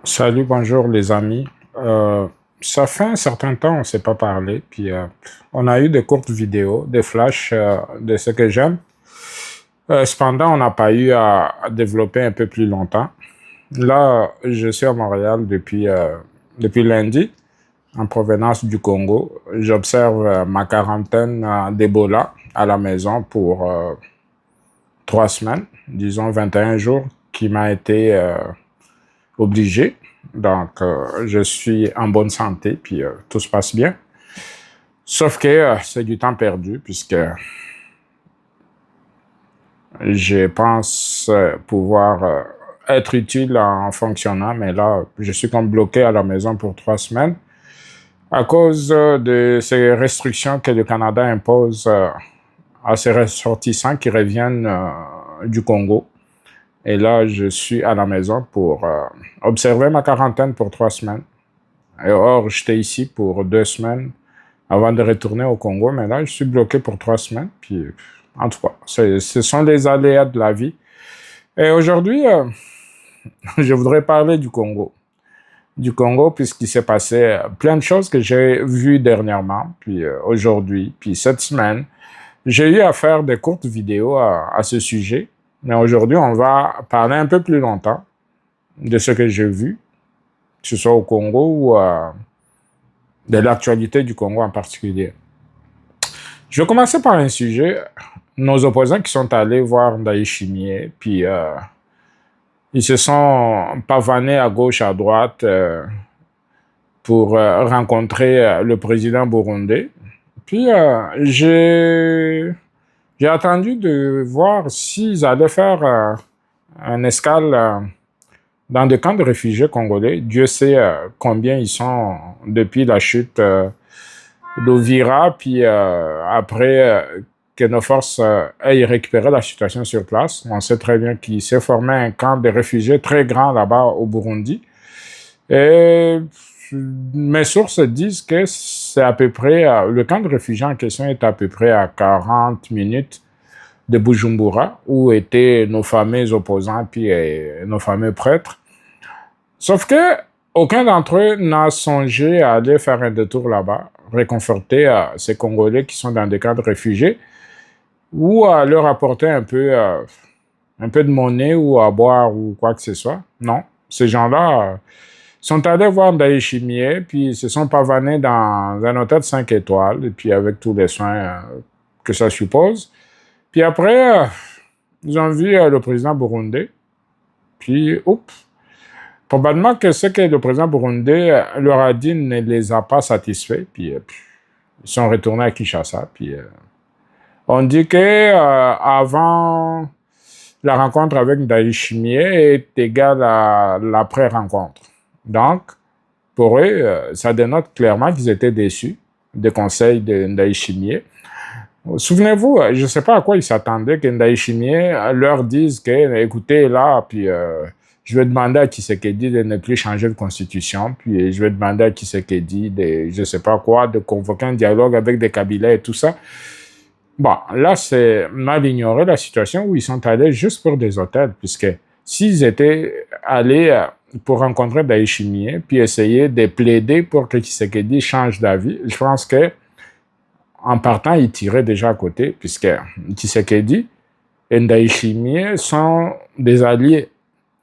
Salut, bonjour les amis. Ça fait un certain temps on ne s'est pas parlé, puis on a eu des courtes vidéos, des flashs de ce que j'aime. Cependant, on n'a pas eu à développer un peu plus longtemps. Là, je suis à Montréal depuis lundi, en provenance du Congo. J'observe ma quarantaine d'Ebola à la maison pour 3 semaines, disons 21 jours, qui m'a été obligé. Donc, je suis en bonne santé, puis tout se passe bien. Sauf que c'est du temps perdu, puisque je pense pouvoir être utile en fonctionnant, mais là, je suis comme bloqué à la maison pour 3 semaines à cause de ces restrictions que le Canada impose à ses ressortissants qui reviennent du Congo. Et là, je suis à la maison pour observer ma quarantaine pour 3 semaines. Et or, j'étais ici pour 2 semaines avant de retourner au Congo, mais là, je suis bloqué pour 3 semaines. Puis, en tout cas, ce sont les aléas de la vie. Et aujourd'hui, je voudrais parler du Congo. Du Congo, puisqu'il s'est passé plein de choses que j'ai vues dernièrement, puis aujourd'hui, puis cette semaine. J'ai eu à faire des courtes vidéos à ce sujet, mais aujourd'hui, on va parler un peu plus longtemps de ce que j'ai vu, que ce soit au Congo ou de l'actualité du Congo en particulier. Je vais commencer par un sujet. Nos opposants qui sont allés voir Ndayishimiye, puis ils se sont pavanés à gauche, à droite pour rencontrer le président burundais. Puis j'ai attendu de voir s'ils allaient faire un escale dans des camps de réfugiés congolais. Dieu sait combien ils sont depuis la chute d'Ovira, puis après que nos forces aient récupéré la situation sur place. On sait très bien qu'il s'est formé un camp de réfugiés très grand là-bas au Burundi. Et mes sources disent que c'est à peu près, le camp de réfugiés en question est à peu près à 40 minutes de Bujumbura, où étaient nos fameux opposants puis nos fameux prêtres. Sauf que aucun d'entre eux n'a songé à aller faire un détour là-bas, réconforter ces Congolais qui sont dans des camps de réfugiés, ou à leur apporter un peu de monnaie ou à boire ou quoi que ce soit. Non, ces gens-là sont allés voir Ndayishimiye, puis se sont pavanés dans un hôtel de 5 étoiles, et puis avec tous les soins que ça suppose. Puis après, ils ont vu le président burundais, puis oups, probablement que ce que le président burundais leur a dit ne les a pas satisfaits, puis ils sont retournés à Kinshasa, puis on dit que avant la rencontre avec Ndayishimiye est égale à l'après-rencontre. Donc, pour eux, ça dénote clairement qu'ils étaient déçus des conseils de Ndayishimiye. Souvenez-vous, je ne sais pas à quoi ils s'attendaient que Ndayishimiye leur dise que, écoutez, là, puis je vais demander à Tshisekedi de ne plus changer de constitution, puis je vais demander à Tshisekedi de, je ne sais pas quoi, de convoquer un dialogue avec des Kabila et tout ça. Bon, là, c'est mal ignoré la situation où ils sont allés juste pour des hôtels, puisque s'ils étaient allés pour rencontrer Ndayishimiye, puis essayer de plaider pour que Tshisekedi change d'avis, je pense que en partant, ils tiraient déjà à côté, puisque Tshisekedi et Ndayishimiye sont des alliés.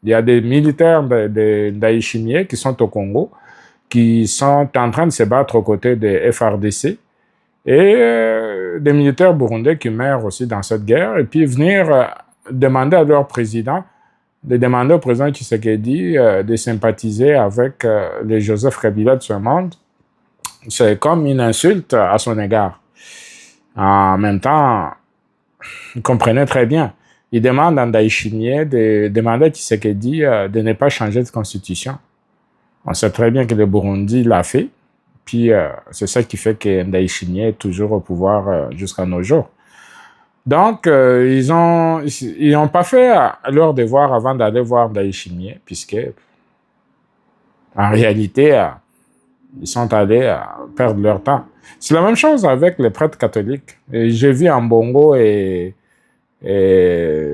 Il y a des militaires de Ndayishimiye qui sont au Congo, qui sont en train de se battre aux côtés des FRDC, et des militaires burundais qui meurent aussi dans cette guerre, et puis venir demander à leur président, de demander au président Tshisekedi de sympathiser avec les Joseph Kabila de ce monde, c'est comme une insulte à son égard. En même temps, il comprenait très bien. Il demande à Ndayishimiye de demander à Tshisekedi de ne pas changer de constitution. On sait très bien que le Burundi l'a fait. Puis c'est ça qui fait que Ndayishimiye est toujours au pouvoir jusqu'à nos jours. Donc, ils n'ont pas fait leur devoir avant d'aller voir Ndayishimiye, puisque en réalité, ils sont allés perdre leur temps. C'est la même chose avec les prêtres catholiques. J'ai vu Ambongo et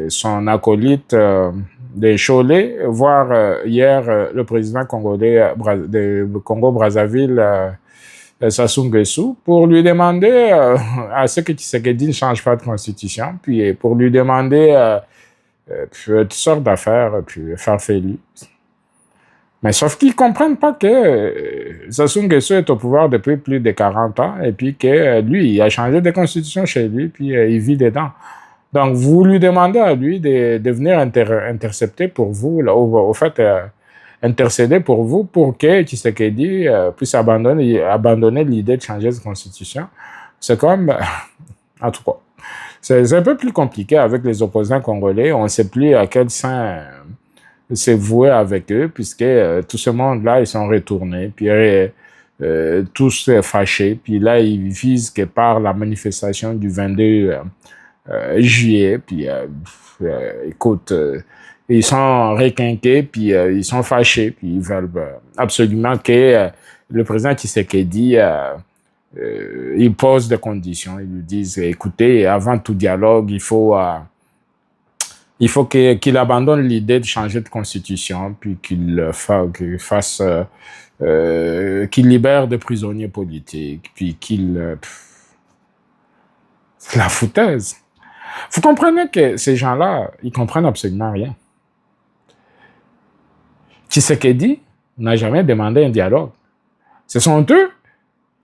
son acolyte de Cholet, voir hier le président congolais de Congo-Brazzaville, Sassou Nguesso, pour lui demander à ce que Tshisekedi ne change pas de constitution, puis pour lui demander toutes sortes d'affaires, puis farfelues. Mais sauf qu'ils ne comprennent pas que Sassou Nguesso est au pouvoir depuis plus de 40 ans et puis que lui, il a changé de constitution chez lui, puis il vit dedans. Donc, vous lui demandez à lui de venir intercepter pour vous, là, au fait, intercéder pour vous pour que Tshisekedi puisse abandonner l'idée de changer de constitution. C'est comme, en tout cas, c'est un peu plus compliqué avec les opposants congolais. On ne sait plus à quel sein s'est voué avec eux, puisque tout ce monde-là, ils sont retournés, puis tous fâchés. Puis là, ils visent que par la manifestation du 22 juillet, puis écoute, ils sont requinqués, puis ils sont fâchés, puis ils veulent absolument que le président Tshisekedi il pose des conditions. Ils lui disent, écoutez, avant tout dialogue, il faut qu'il abandonne l'idée de changer de constitution, puis qu'il fasse, qu'il libère des prisonniers politiques, puis qu'il... c'est la foutaise. Vous comprenez que ces gens-là, ils comprennent absolument rien. Tshisekedi n'a jamais demandé un dialogue. Ce sont eux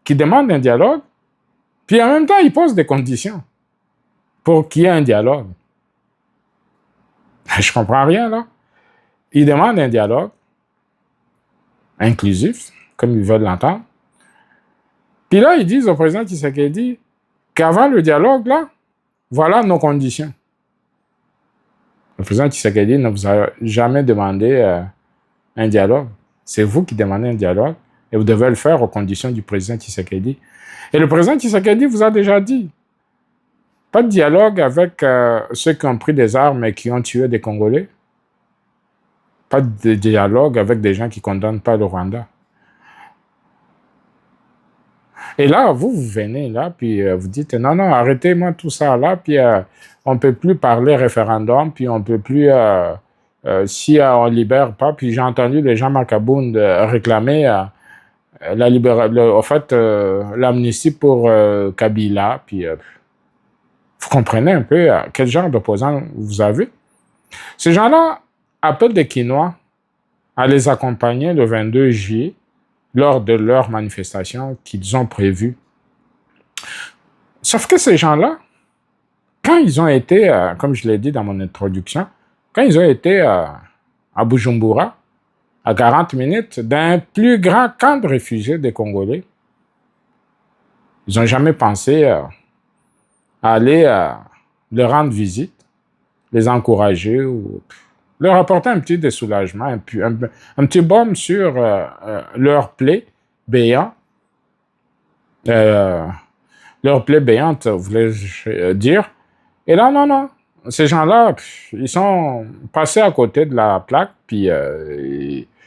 qui demandent un dialogue, puis en même temps, ils posent des conditions pour qu'il y ait un dialogue. Je comprends rien, là. Ils demandent un dialogue inclusif, comme ils veulent l'entendre. Puis là, ils disent au président Tshisekedi qu'avant le dialogue, là, voilà nos conditions. Le président Tshisekedi ne vous a jamais demandé un dialogue. C'est vous qui demandez un dialogue et vous devez le faire aux conditions du président Tshisekedi. Et le président Tshisekedi vous a déjà dit, pas de dialogue avec ceux qui ont pris des armes et qui ont tué des Congolais. Pas de dialogue avec des gens qui ne condamnent pas le Rwanda. Et là, vous venez là, puis vous dites, non, arrêtez-moi tout ça là, puis on ne peut plus parler référendum, puis on ne peut plus, si on ne libère pas, puis j'ai entendu les gens Makabound réclamer l'amnistie pour Kabila, puis vous comprenez un peu quel genre d'opposants vous avez. Ces gens-là appellent des Quinois à les accompagner le 22 juillet lors de leur manifestation qu'ils ont prévue. Sauf que ces gens-là, quand ils ont été, comme je l'ai dit dans mon introduction, quand ils ont été à Bujumbura, à 40 minutes d'un plus grand camp de réfugiés des Congolais, ils n'ont jamais pensé à aller leur rendre visite, les encourager ou leur apporter un petit soulagement, un petit baume sur leur plaie béante. Leur plaie béante, voulais-je dire. Et là, non. Ces gens-là, ils sont passés à côté de la plaque, puis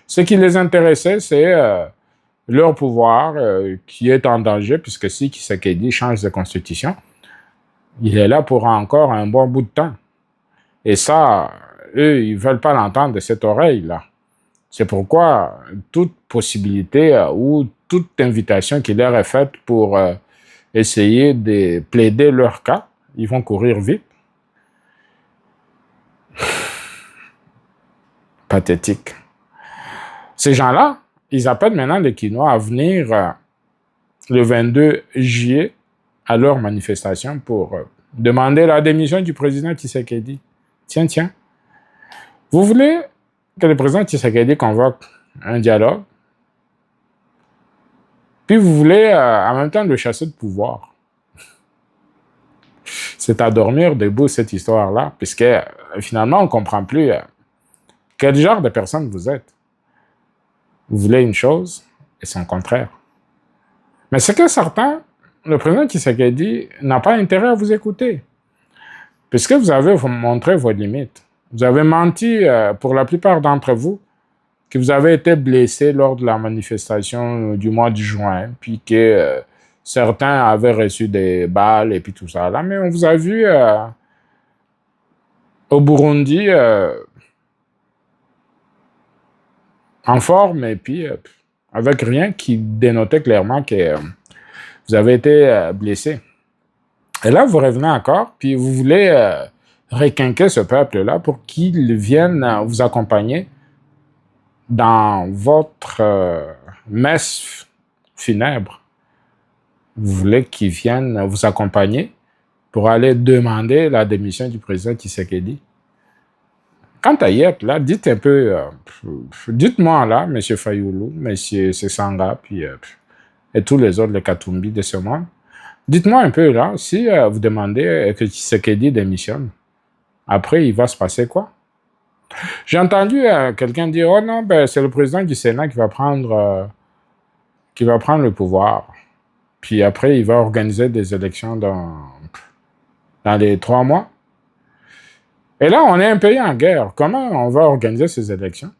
ce qui les intéressait, c'est leur pouvoir qui est en danger, puisque si Tshisekedi change de constitution, il est là pour encore un bon bout de temps. Et ça, eux, ils ne veulent pas l'entendre de cette oreille-là. C'est pourquoi toute possibilité ou toute invitation qui leur est faite pour essayer de plaider leur cas, ils vont courir vite. Pathétique. Ces gens-là, ils appellent maintenant les Quinois à venir le 22 juillet à leur manifestation pour demander la démission du président Tshisekedi. Tiens. Vous voulez que le président Tshisekedi convoque un dialogue, puis vous voulez en même temps le chasser de pouvoir. C'est à dormir debout cette histoire-là, puisque finalement on ne comprend plus quel genre de personne vous êtes. Vous voulez une chose et c'est le contraire. Mais c'est que certains, le président Tshisekedi n'a pas intérêt à vous écouter, puisque vous avez montré vos limites. Vous avez menti pour la plupart d'entre vous que vous avez été blessé lors de la manifestation du mois de juin, puis que certains avaient reçu des balles et puis tout ça. Là, mais on vous a vu au Burundi en forme et puis avec rien qui dénotait clairement que vous avez été blessé. Et là, vous revenez encore, puis vous voulez requinquer ce peuple-là pour qu'il vienne vous accompagner dans votre messe funèbre. Vous voulez qu'il vienne vous accompagner pour aller demander la démission du président Tshisekedi. Quant à Yep, là, dites un peu, dites-moi là, M. Fayoulou, M. Sesanga, puis, et tous les autres, les Katumbi de ce monde, dites-moi un peu là, si vous demandez que Tshisekedi démissionne, après, il va se passer quoi? J'ai entendu quelqu'un dire, oh non, ben, c'est le président du Sénat qui va prendre le pouvoir. Puis après, il va organiser des élections dans les 3 mois. Et là, on est un pays en guerre. Comment on va organiser ces élections?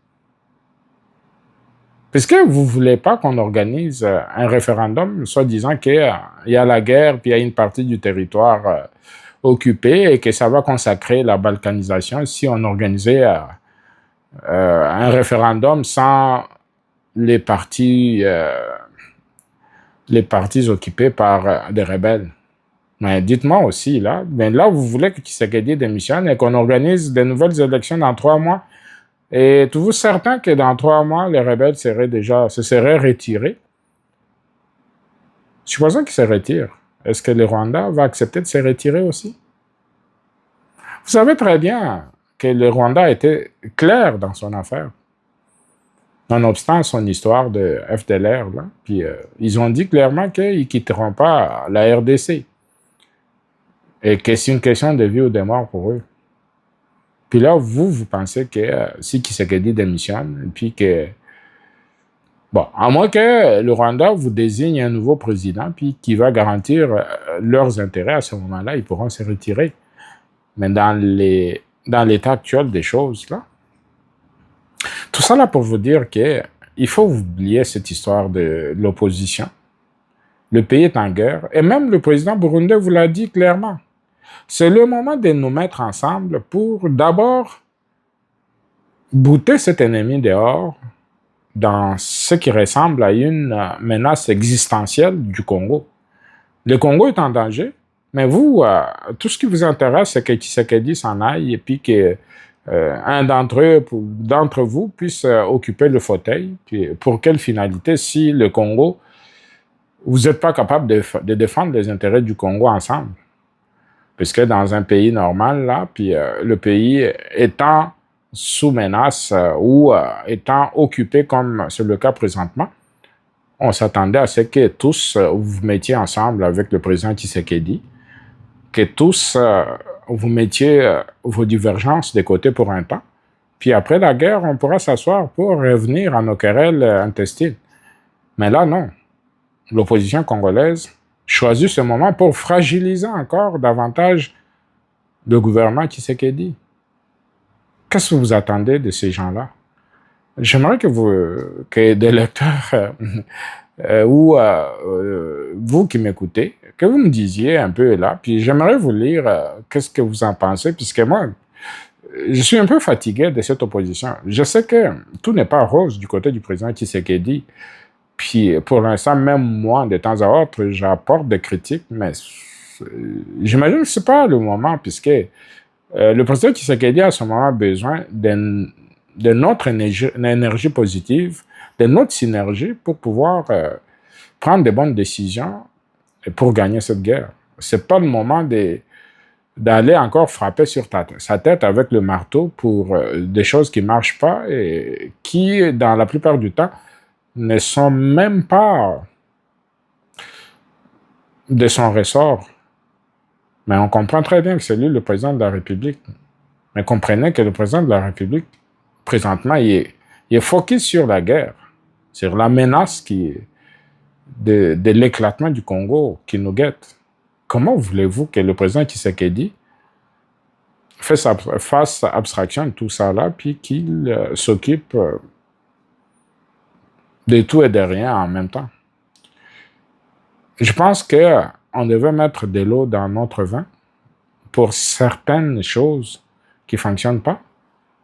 Puisque vous ne voulez pas qu'on organise un référendum, soi-disant qu'il y a la guerre, puis il y a une partie du territoire occupé et que ça va consacrer la balkanisation si on organisait un référendum sans les partis occupés par des rebelles. Mais dites-moi aussi, là, vous voulez que Tshisekedi démissionne et qu'on organise de nouvelles élections dans 3 mois. Et êtes-vous certain que dans 3 mois, les rebelles se seraient retirés? Supposons qu'ils se retirent. Est-ce que le Rwanda va accepter de se retirer aussi? Vous savez très bien que le Rwanda était clair dans son affaire. Nonobstant son histoire de FDLR, là, puis ils ont dit clairement qu'ils ne quitteront pas la RDC. Et que c'est une question de vie ou de mort pour eux. Puis là, vous pensez que si Tshisekedi démissionne, puis que... Bon, à moins que le Rwanda vous désigne un nouveau président, puis qui va garantir leurs intérêts, à ce moment-là, ils pourront se retirer. Mais dans l'état actuel des choses, là, tout ça là pour vous dire qu'il faut oublier cette histoire de l'opposition. Le pays est en guerre. Et même le président burundais vous l'a dit clairement. C'est le moment de nous mettre ensemble pour d'abord bouter cet ennemi dehors dans ce qui ressemble à une menace existentielle du Congo. Le Congo est en danger, mais vous, tout ce qui vous intéresse, c'est que Tshisekedi s'en aille et puis que un d'entre vous puisse occuper le fauteuil. Puis pour quelle finalité si le Congo, vous n'êtes pas capable de défendre les intérêts du Congo ensemble? Puisque dans un pays normal, là, puis le pays étant sous menace ou étant occupé comme c'est le cas présentement, on s'attendait à ce que tous vous mettiez ensemble avec le président Tshisekedi, que tous vous mettiez vos divergences de côté pour un temps, puis après la guerre, on pourra s'asseoir pour revenir à nos querelles intestines. Mais là, non. L'opposition congolaise choisit ce moment pour fragiliser encore davantage le gouvernement Tshisekedi. Qu'est-ce que vous attendez de ces gens-là? J'aimerais que des lecteurs ou vous qui m'écoutez, que vous me disiez un peu là, puis j'aimerais vous lire qu'est-ce que vous en pensez, puisque moi, je suis un peu fatigué de cette opposition. Je sais que tout n'est pas rose du côté du président Tshisekedi. Puis pour l'instant, même moi, de temps à autre, j'apporte des critiques, mais j'imagine que ce n'est pas le moment, puisque le président Tshisekedi a à ce moment besoin de notre énergie positive, de notre synergie pour pouvoir prendre de bonnes décisions pour gagner cette guerre. Ce n'est pas le moment d'aller encore frapper sur sa tête avec le marteau pour des choses qui ne marchent pas et qui, dans la plupart du temps, ne sont même pas de son ressort. Mais on comprend très bien que c'est lui le président de la République. Mais comprenez que le président de la République, présentement, il est focus sur la guerre, sur la menace de l'éclatement du Congo qui nous guette. Comment voulez-vous que le président Tshisekedi fasse abstraction de tout ça là, puis qu'il s'occupe de tout et de rien en même temps? Je pense qu'on devait mettre de l'eau dans notre vin pour certaines choses qui ne fonctionnent pas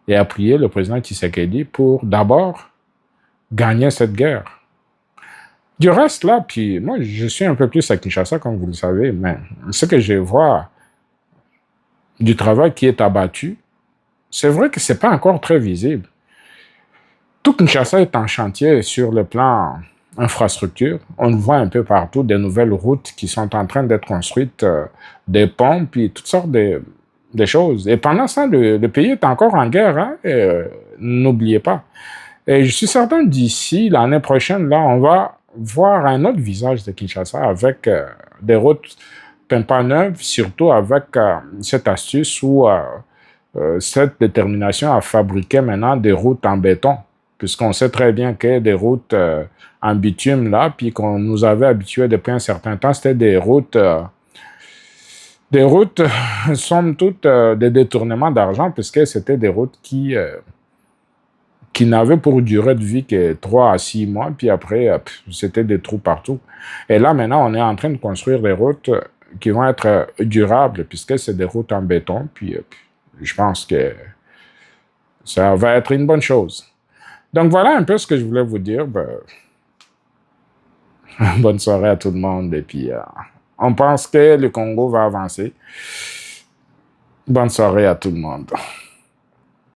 et appuyer le président Tshisekedi pour d'abord gagner cette guerre. Du reste, là, puis moi, je suis un peu plus à Kinshasa, comme vous le savez, mais ce que je vois du travail qui est abattu, c'est vrai que c'est pas encore très visible. Tout Kinshasa est en chantier sur le plan infrastructure. On le voit un peu partout, des nouvelles routes qui sont en train d'être construites, des ponts, puis toutes sortes de choses. Et pendant ça, le pays est encore en guerre, hein, n'oubliez pas. Et je suis certain d'ici l'année prochaine, là, on va voir un autre visage de Kinshasa avec des routes pimpant neuves, surtout avec cette astuce ou cette détermination à fabriquer maintenant des routes en béton, puisqu'on sait très bien que des routes en bitume, là, puis qu'on nous avait habitués depuis un certain temps, c'était des routes, somme toute, des détournements d'argent, puisque c'était des routes qui n'avaient pour durée de vie que 3 à 6 mois, puis après, c'était des trous partout. Et là, maintenant, on est en train de construire des routes qui vont être durables, puisque c'est des routes en béton, puis je pense que ça va être une bonne chose. Donc, voilà un peu ce que je voulais vous dire. Ben, bonne soirée à tout le monde, et puis on pense que le Congo va avancer. Bonne soirée à tout le monde.